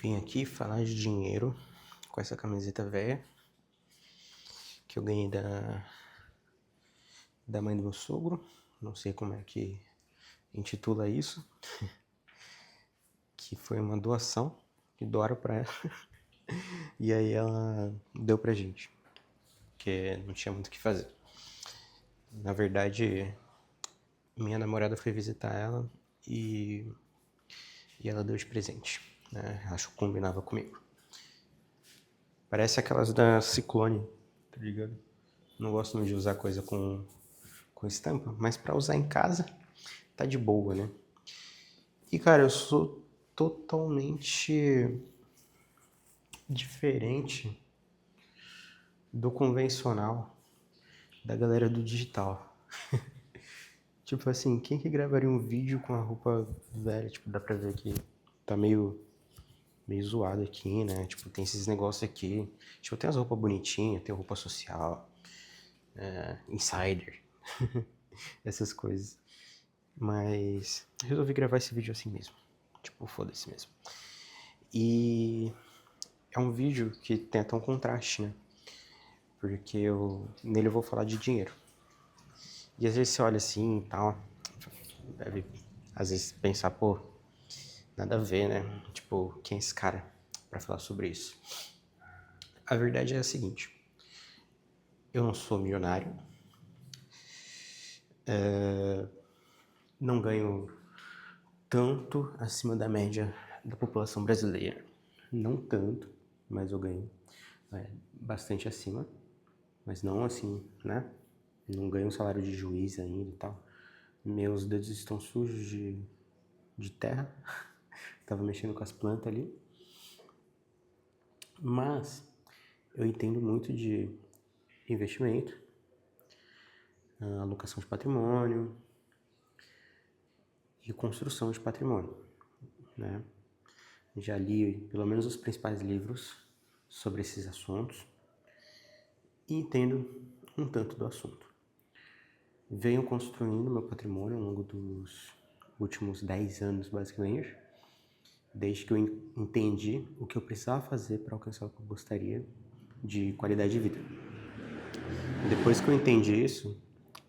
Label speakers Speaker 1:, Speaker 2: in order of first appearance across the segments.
Speaker 1: Vim aqui falar de dinheiro com essa camiseta velha que eu ganhei da mãe do meu sogro. Não sei como é que intitula isso. Que foi uma doação que doaram pra ela. E aí ela deu pra gente, porque não tinha muito o que fazer. Na verdade, minha namorada foi visitar ela e ela deu de presente, né? Acho que combinava comigo. Parece aquelas da Ciclone, tá ligado? Não gosto muito de usar coisa com estampa, mas pra usar em casa tá de boa, né? E cara, eu sou totalmente diferente do convencional da galera do digital. Tipo assim, quem que gravaria um vídeo com a roupa velha? Tipo, dá pra ver que tá meio zoado aqui, né? Tipo, tem esses negócios aqui. Tipo, tem as roupas bonitinhas, tem roupa social, insider, essas coisas. Mas resolvi gravar esse vídeo assim mesmo. Tipo, foda-se mesmo. E é um vídeo que tem até um contraste, né? Porque nele eu vou falar de dinheiro. E às vezes você olha assim e tal, deve às vezes pensar, pô, nada a ver, né? Tipo, quem é esse cara pra falar sobre isso? A verdade é a seguinte, eu não sou milionário, não ganho tanto acima da média da população brasileira. Não tanto, mas eu ganho bastante acima, mas não assim, né? Não ganho um salário de juiz ainda e tal. Meus dedos estão sujos de terra. Tava mexendo com as plantas ali. Mas eu entendo muito de investimento, alocação de patrimônio e construção de patrimônio, né? Já li pelo menos os principais livros sobre esses assuntos e entendo um tanto do assunto. Venho construindo meu patrimônio ao longo dos últimos 10 anos, basicamente, desde que eu entendi o que eu precisava fazer para alcançar o que eu gostaria de qualidade de vida. Depois que eu entendi isso,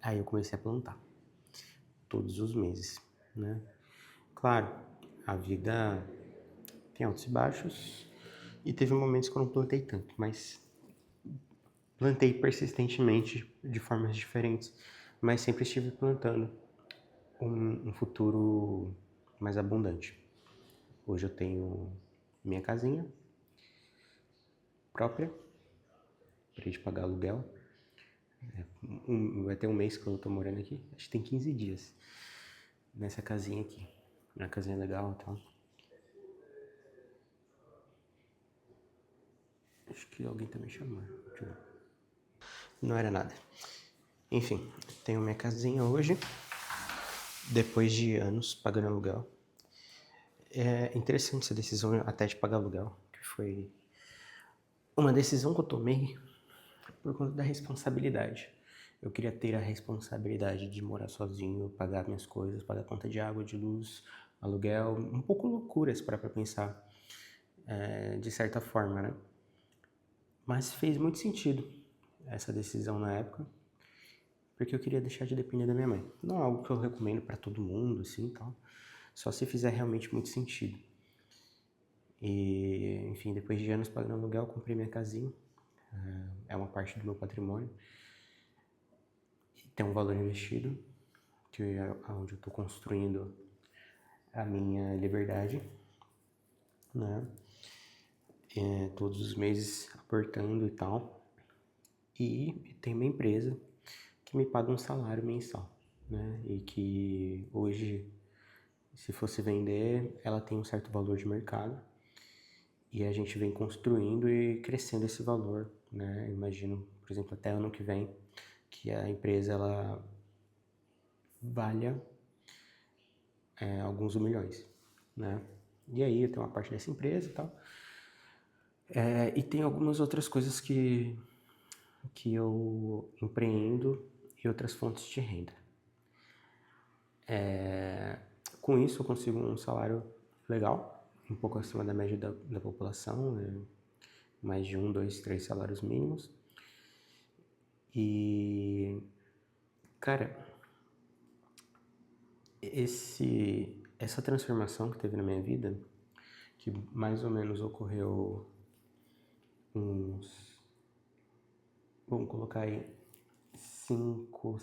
Speaker 1: aí eu comecei a plantar todos os meses, né? Claro, a vida tem altos e baixos e teve momentos que eu não plantei tanto, mas plantei persistentemente de formas diferentes, mas sempre estive plantando um futuro mais abundante. Hoje eu tenho minha casinha própria, parei de pagar aluguel. Vai ter um mês que eu tô morando aqui, acho que tem 15 dias nessa casinha aqui. Uma casinha legal e tal. Acho que alguém tá me chamando. Deixa eu ver. Não era nada. Enfim, tenho minha casinha hoje, depois de anos pagando aluguel. É interessante essa decisão até de pagar aluguel, que foi uma decisão que eu tomei por conta da responsabilidade. Eu queria ter a responsabilidade de morar sozinho, pagar minhas coisas, pagar conta de água, de luz, aluguel, um pouco loucuras para pensar, de certa forma, né? Mas fez muito sentido essa decisão na época, porque eu queria deixar de depender da minha mãe. Não é algo que eu recomendo para todo mundo, assim, tal. Só se fizer realmente muito sentido. E, enfim, depois de anos pagando aluguel, eu comprei minha casinha. É uma parte do meu patrimônio. Tem um valor investido, que é onde eu estou construindo a minha liberdade, né? Todos os meses aportando e tal. E tem uma empresa que me paga um salário mensal, né? E que hoje, se fosse vender, ela tem um certo valor de mercado. E a gente vem construindo e crescendo esse valor, né? Imagino, por exemplo, até ano que vem, que a empresa ela valha alguns milhões, né? E aí eu tenho uma parte dessa empresa e tal. E tem algumas outras coisas que eu empreendo e outras fontes de renda. Com isso eu consigo um salário legal, um pouco acima da média da população, mais de 1, 2, 3 salários mínimos. E, cara, essa transformação que teve na minha vida, que mais ou menos ocorreu vamos colocar aí, 5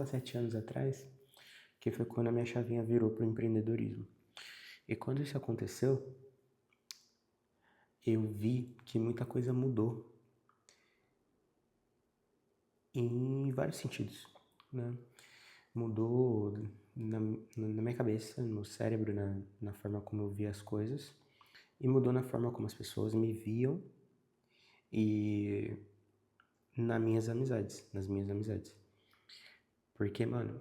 Speaker 1: a 7 anos atrás, que foi quando a minha chavinha virou para o empreendedorismo. E quando isso aconteceu, eu vi que muita coisa mudou em vários sentidos, né? Mudou na minha cabeça, no meu cérebro, na forma como eu via as coisas, e mudou na forma como as pessoas me viam e nas minhas amizades. Porque, mano,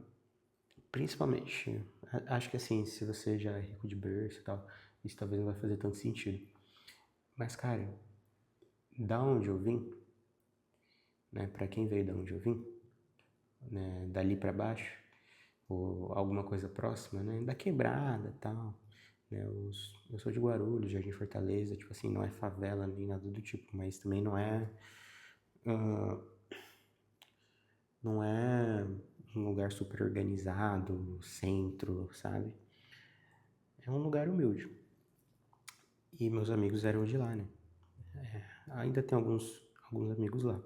Speaker 1: principalmente, acho que assim, se você já é rico de berço e tal, isso talvez não vai fazer tanto sentido. Mas, cara, da onde eu vim, né, pra quem veio da onde eu vim, né, dali pra baixo, ou alguma coisa próxima, né, da quebrada e tal, né, eu sou de Guarulhos, Jardim Fortaleza, tipo assim, não é favela nem nada do tipo, mas também não é um lugar super organizado, centro, sabe? É um lugar humilde. E meus amigos eram de lá, né? Ainda tem alguns amigos lá.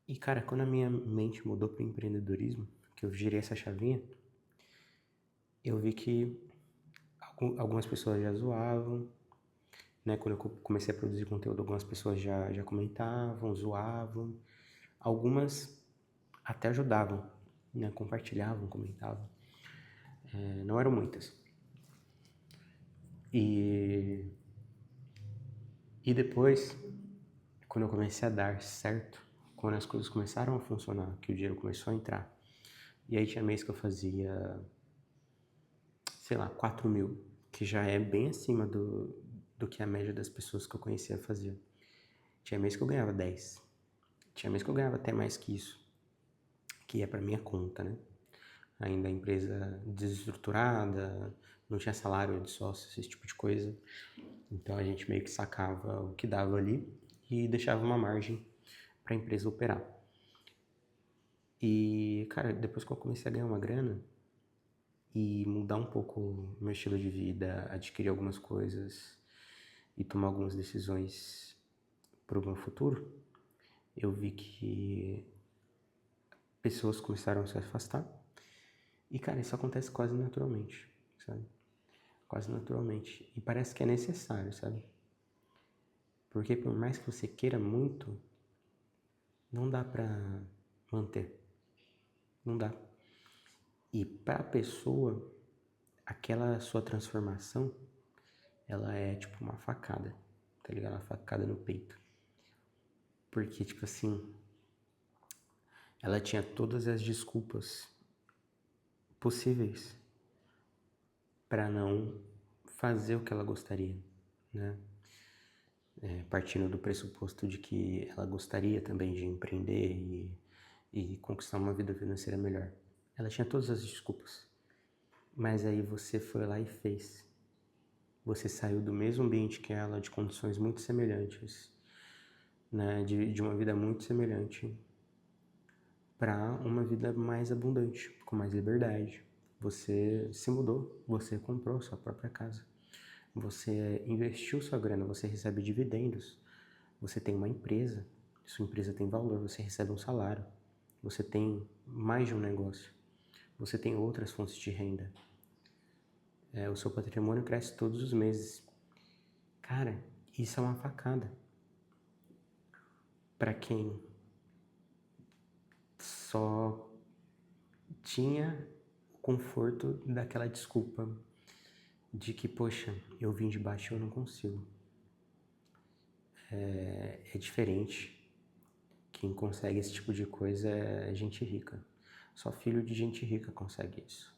Speaker 1: E, cara, quando a minha mente mudou pro empreendedorismo, que eu girei essa chavinha, eu vi que algumas pessoas já zoavam, né? Quando eu comecei a produzir conteúdo, algumas pessoas já comentavam, zoavam. Algumas até ajudavam, né? Compartilhavam, comentavam. Não eram muitas. E depois, quando eu comecei a dar certo, quando as coisas começaram a funcionar, que o dinheiro começou a entrar, e aí tinha mês que eu fazia, sei lá, 4 mil, que já é bem acima do que a média das pessoas que eu conhecia fazia. Tinha mês que eu ganhava 10. Tinha mês que eu ganhava até mais que isso, que é pra minha conta, né? Ainda a empresa desestruturada, não tinha salário de sócio, esse tipo de coisa. Então a gente meio que sacava o que dava ali e deixava uma margem para a empresa operar. E, cara, depois que eu comecei a ganhar uma grana e mudar um pouco o meu estilo de vida, adquirir algumas coisas e tomar algumas decisões para o meu futuro, eu vi que pessoas começaram a se afastar. E, cara, isso acontece quase naturalmente, sabe? Quase naturalmente. E parece que é necessário, sabe? Porque por mais que você queira muito, não dá pra manter. Não dá. E pra pessoa, aquela sua transformação, ela é tipo uma facada, tá ligado? Uma facada no peito. Porque, tipo assim, ela tinha todas as desculpas possíveis pra não fazer o que ela gostaria, né? Partindo do pressuposto de que ela gostaria também de empreender e conquistar uma vida financeira melhor. Ela tinha todas as desculpas. Mas aí você foi lá e fez. Você saiu do mesmo ambiente que ela, de condições muito semelhantes, né? De uma vida muito semelhante, para uma vida mais abundante, com mais liberdade. Você se mudou, você comprou sua própria casa. Você investiu sua grana, você recebe dividendos. Você tem uma empresa, sua empresa tem valor, você recebe um salário. Você tem mais de um negócio. Você tem outras fontes de renda. O seu patrimônio cresce todos os meses. Cara, isso é uma facada. Para quem só tinha o conforto daquela desculpa de que, poxa, eu vim de baixo e eu não consigo. É diferente. Quem consegue esse tipo de coisa é gente rica. Só filho de gente rica consegue isso.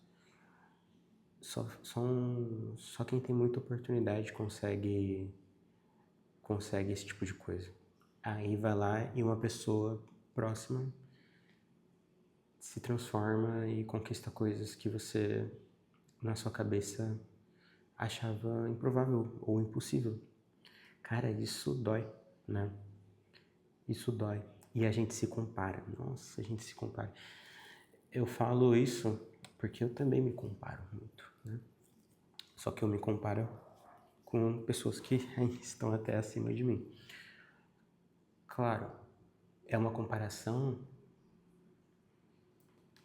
Speaker 1: Só quem tem muita oportunidade consegue esse tipo de coisa. Aí vai lá e uma pessoa próxima se transforma e conquista coisas que você, na sua cabeça, achava improvável ou impossível. Cara, isso dói, né? Isso dói. E a gente se compara. Nossa, a gente se compara. Eu falo isso porque eu também me comparo muito, né? Só que eu me comparo com pessoas que estão até acima de mim. Claro, é uma comparação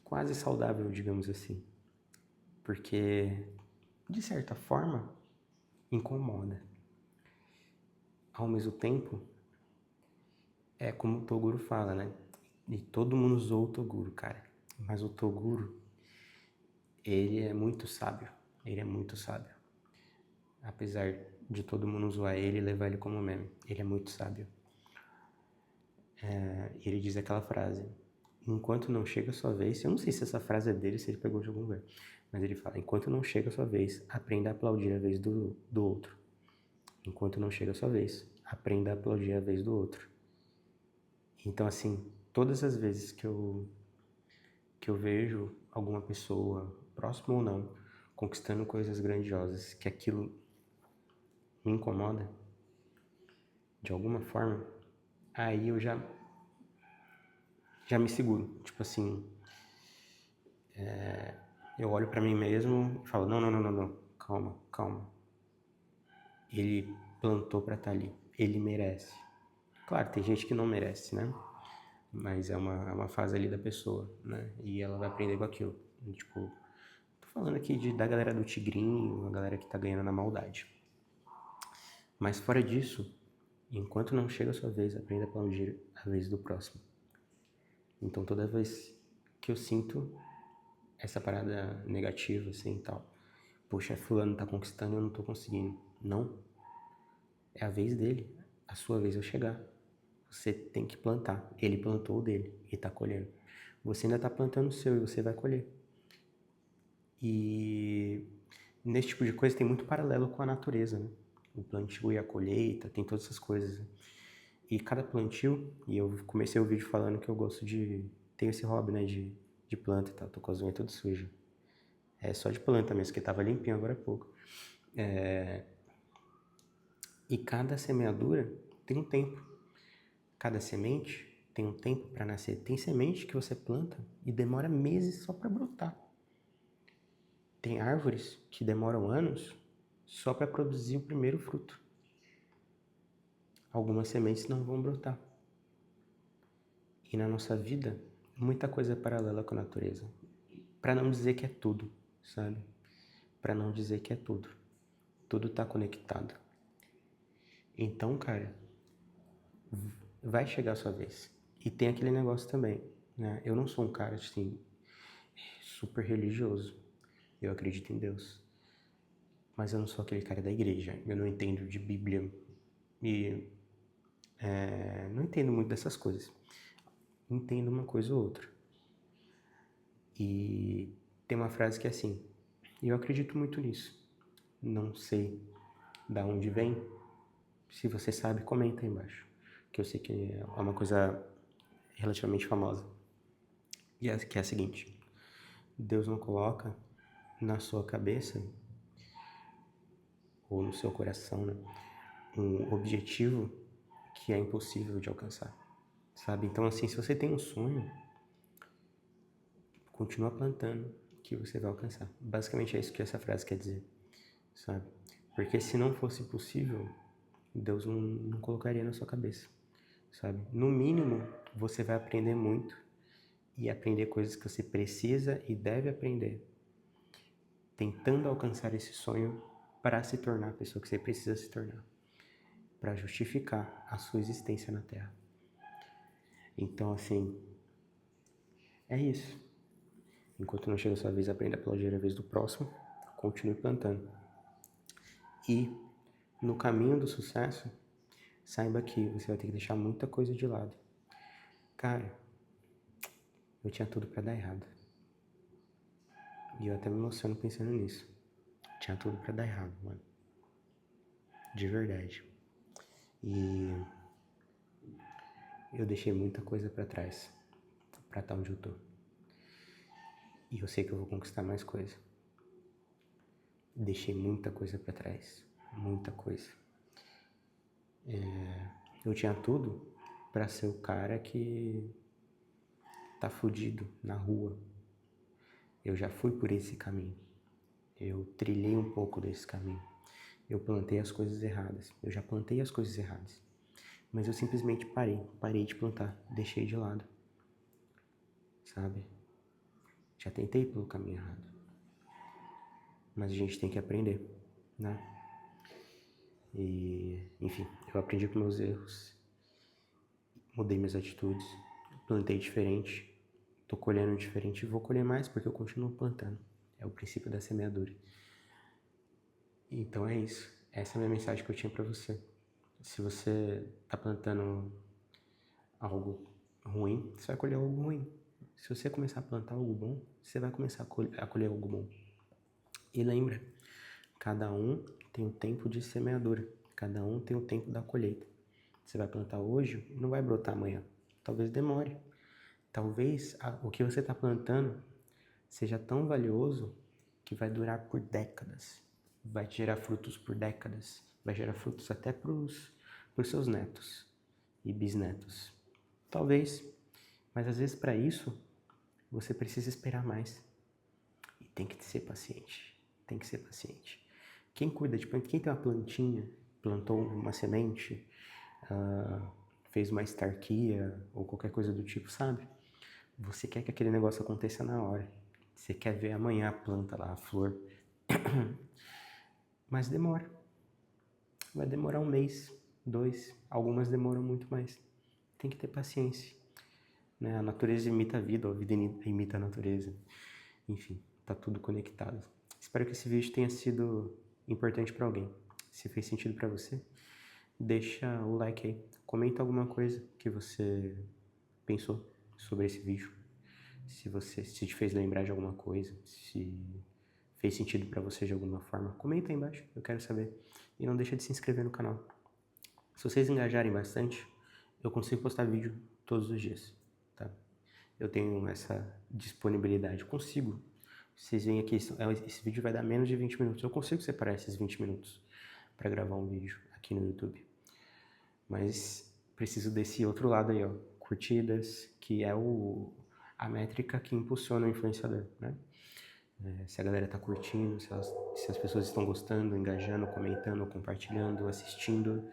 Speaker 1: quase saudável, digamos assim. Porque, de certa forma, incomoda. Ao mesmo tempo, é como o Toguro fala, né? E todo mundo usou o Toguro, cara. Mas o Toguro, ele é muito sábio. Ele é muito sábio. Apesar de todo mundo zoar ele e levar ele como meme. Ele é muito sábio. Ele diz aquela frase: enquanto não chega a sua vez... Eu não sei se essa frase é dele, se ele pegou de algum lugar. Mas ele fala: enquanto não chega a sua vez, aprenda a aplaudir a vez do outro. Enquanto não chega a sua vez, aprenda a aplaudir a vez do outro. Então, assim, todas as vezes que eu vejo alguma pessoa, próximo ou não, conquistando coisas grandiosas, que aquilo me incomoda, de alguma forma, aí eu já me seguro. Tipo assim, eu olho pra mim mesmo e falo: não, não, não, não, não, calma, calma. Ele plantou pra estar ali, ele merece. Claro, tem gente que não merece, né? Mas é uma fase ali da pessoa, né? E ela vai aprender com aquilo. Tipo, tô falando aqui da galera do Tigrinho, a galera que tá ganhando na maldade. Mas fora disso, enquanto não chega a sua vez, aprenda a aplaudir a vez do próximo. Então toda vez que eu sinto essa parada negativa, assim, e tal, poxa, fulano tá conquistando e eu não tô conseguindo. Não. É a vez dele. A sua vez vai chegar. Você tem que plantar. Ele plantou o dele e tá colhendo. Você ainda tá plantando o seu e você vai colher. E nesse tipo de coisa tem muito paralelo com a natureza, né? O plantio e a colheita, tem todas essas coisas. E cada plantio, e eu comecei o vídeo falando que eu gosto de... Tenho esse hobby, né, de planta e tal. Tô com as unhas todas sujas. É só de planta mesmo, que tava limpinho agora há pouco. E cada semeadura tem um tempo. Cada semente tem um tempo para nascer. Tem semente que você planta e demora meses só para brotar. Tem árvores que demoram anos só para produzir o primeiro fruto. Algumas sementes não vão brotar. E na nossa vida, muita coisa é paralela com a natureza. Para não dizer que é tudo, sabe? Para não dizer que é tudo. Tudo está conectado. Então, cara, vai chegar a sua vez. E tem aquele negócio também, né? Eu não sou um cara, assim, super religioso. Eu acredito em Deus. Mas eu não sou aquele cara da igreja. Eu não entendo de Bíblia. E não entendo muito dessas coisas. Entendo uma coisa ou outra. E tem uma frase que é assim, e eu acredito muito nisso. Não sei da onde vem. Se você sabe, comenta aí embaixo. Que eu sei que é uma coisa relativamente famosa. Que é a seguinte: Deus não coloca na sua cabeça ou no seu coração, né, um objetivo que é impossível de alcançar, sabe? Então, assim, se você tem um sonho, continua plantando que você vai alcançar. Basicamente é isso que essa frase quer dizer, sabe? Porque se não fosse possível, Deus não colocaria na sua cabeça, sabe? No mínimo, você vai aprender muito e aprender coisas que você precisa e deve aprender, tentando alcançar esse sonho para se tornar a pessoa que você precisa se tornar, para justificar a sua existência na Terra. Então, assim, é isso. Enquanto não chega a sua vez, aprenda a aplaudir a vez do próximo, continue plantando. E, no caminho do sucesso, saiba que você vai ter que deixar muita coisa de lado. Cara, eu tinha tudo pra dar errado. E eu até me emociono pensando nisso. Tinha tudo pra dar errado, mano. De verdade. E eu deixei muita coisa pra trás, pra estar onde eu tô. E eu sei que eu vou conquistar mais coisa. deixei muita coisa para trás, muita coisa. Eu tinha tudo para ser o cara que tá fudido na rua. Eu já fui por esse caminho. Eu trilhei um pouco desse caminho. Eu plantei as coisas erradas. Eu já plantei as coisas erradas. Mas eu simplesmente parei de plantar, deixei de lado. Sabe? Já tentei pelo caminho errado. Mas a gente tem que aprender, né? E, enfim, eu aprendi com meus erros, mudei minhas atitudes, plantei diferente, tô colhendo diferente e vou colher mais porque eu continuo plantando. É o princípio da semeadura. Então é isso. Essa é a minha mensagem que eu tinha pra você. Se você tá plantando algo ruim, você vai colher algo ruim. Se você começar a plantar algo bom, você vai começar a colher algo bom. E lembra, cada um tem um tempo de semeadura, cada um tem o tempo da colheita. Você vai plantar hoje, não vai brotar amanhã. Talvez demore. Talvez o que você está plantando seja tão valioso que vai durar por décadas. Vai gerar frutos por décadas. Vai gerar frutos até para os seus netos e bisnetos. Talvez. Mas às vezes para isso, você precisa esperar mais. E tem que ser paciente. Tem que ser paciente. Quem cuida de planta, quem tem uma plantinha, plantou uma semente, fez uma estarquia ou qualquer coisa do tipo, sabe? Você quer que aquele negócio aconteça na hora. Você quer ver amanhã a planta lá, a flor. Mas demora. Vai demorar 1 mês, 2. Algumas demoram muito mais. Tem que ter paciência. Né? A natureza imita a vida, ou a vida imita a natureza. Enfim, tá tudo conectado. Espero que esse vídeo tenha sido importante para alguém. Se fez sentido para você, deixa o like aí. Comenta alguma coisa que você pensou sobre esse vídeo. Se te fez lembrar de alguma coisa, se fez sentido para você de alguma forma, comenta aí embaixo, eu quero saber. E não deixa de se inscrever no canal. Se vocês engajarem bastante, eu consigo postar vídeo todos os dias, tá? Eu tenho essa disponibilidade, eu consigo. Vocês veem aqui, esse vídeo vai dar menos de 20 minutos. Eu consigo separar esses 20 minutos para gravar um vídeo aqui no YouTube. Mas preciso desse outro lado aí, ó, curtidas, que é a métrica que impulsiona o influenciador, né? Se a galera tá curtindo, se as pessoas estão gostando, engajando, comentando, compartilhando, assistindo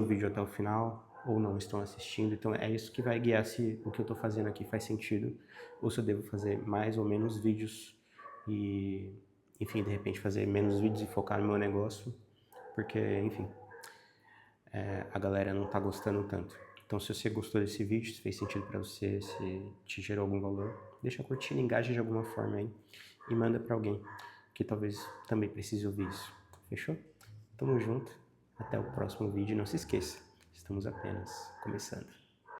Speaker 1: o vídeo até o final, ou não estão assistindo. Então é isso que vai guiar se o que eu tô fazendo aqui faz sentido, ou se eu devo fazer mais ou menos vídeos e, enfim, de repente fazer menos vídeos e focar no meu negócio, porque, enfim, a galera não tá gostando tanto. Então, se você gostou desse vídeo, se fez sentido pra você, se te gerou algum valor, deixa curtindo, engaja de alguma forma aí e manda pra alguém que talvez também precise ouvir isso. Fechou? Tamo junto. Até o próximo vídeo. Não se esqueça, estamos apenas começando.